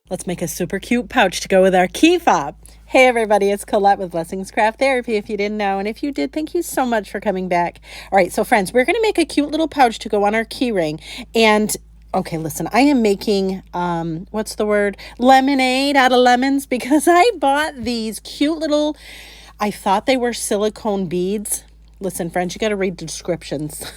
Let's make a super cute pouch to go with our key fob. Hey everybody, it's Colette with Blessings Craft Therapy, if you didn't know. And if you did, thank you so much for coming back. All right, so friends, we're going to make a cute little pouch to go on our key ring. And okay, listen, I am making, lemonade out of lemons, because I bought these cute little, I thought they were silicone beads. Listen, friends, you got to read the descriptions.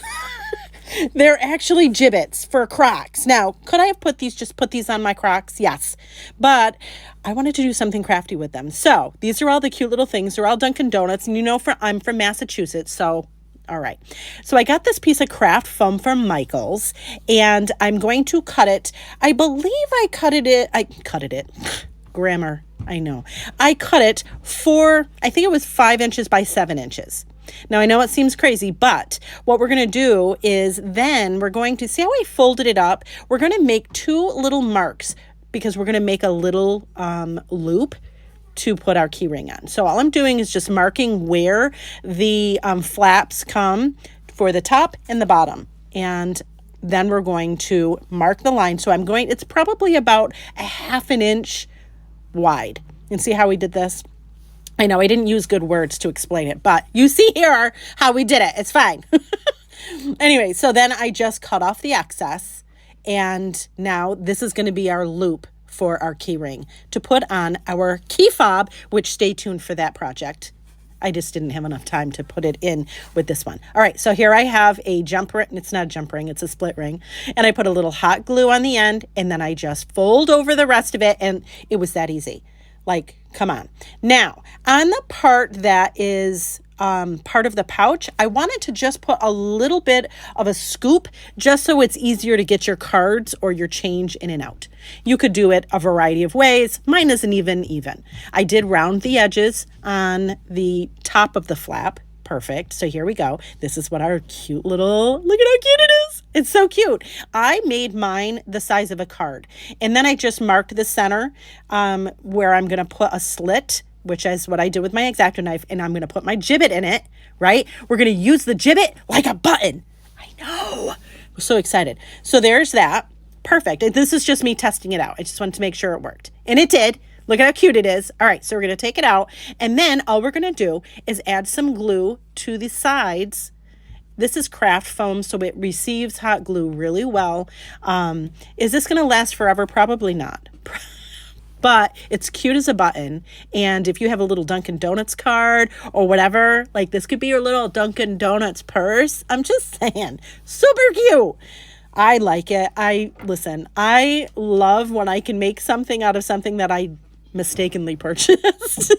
They're actually jibbitz for Crocs. Now, could I have put these on my Crocs? Yes. But I wanted to do something crafty with them. So these are all the cute little things. They're all Dunkin' Donuts. And you know, I'm from Massachusetts. So, all right. So I got this piece of craft foam from Michael's. And I'm going to cut it. I believe I cut it. Grammar. I know. I cut it I think it was 5 inches by 7 inches. Now, I know it seems crazy, but what we're going to do is then we're going to see how I folded it up. We're going to make 2 little marks because we're going to make a little loop to put our key ring on. So all I'm doing is just marking where the flaps come for the top and the bottom. And then we're going to mark the line. So it's probably about a 1/2 inch wide. And see how we did this? I know I didn't use good words to explain it, but you see here how we did it. It's fine. Anyway, so then I just cut off the excess, and now this is going to be our loop for our key ring to put on our key fob, which stay tuned for that project. I just didn't have enough time to put it in with this one. All right, so here I have a jump ring. It's not a jump ring, it's a split ring. And I put a little hot glue on the end, and then I just fold over the rest of it, and it was that easy. Like, come on. Now, on the part that is part of the pouch, I wanted to just put a little bit of a scoop just so it's easier to get your cards or your change in and out. You could do it a variety of ways. Mine isn't even. I did round the edges on the top of the flap. Perfect. So here we go. This is what our cute little, look at how cute it is. It's so cute. I made mine the size of a card. And then I just marked the center where I'm going to put a slit, which is what I did with my X-Acto knife. And I'm going to put my jibbit in it, right? We're going to use the jibbit like a button. I know. I'm so excited. So there's that. Perfect. And this is just me testing it out. I just wanted to make sure it worked. And it did. Look at how cute it is. All right, so we're going to take it out. And then all we're going to do is add some glue to the sides. This is craft foam, so it receives hot glue really well. Is this going to last forever? Probably not. But it's cute as a button. And if you have a little Dunkin' Donuts card or whatever, like this could be your little Dunkin' Donuts purse. I'm just saying, super cute. I like it. I love when I can make something out of something that I mistakenly purchased.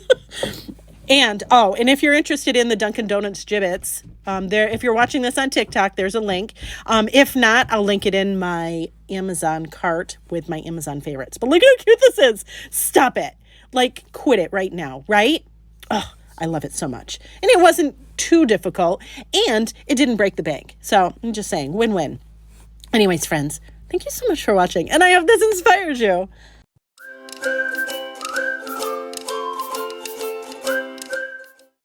And if you're interested in the Dunkin' Donuts jibbitz, if you're watching this on TikTok, there's a link. If not, I'll link it in my Amazon cart with my Amazon favorites. But look at how cute this is. Stop it. Like, quit it right now, right? Oh, I love it so much. And it wasn't too difficult, and it didn't break the bank. So I'm just saying, win-win. Anyways, friends, thank you so much for watching. And I hope this inspires you.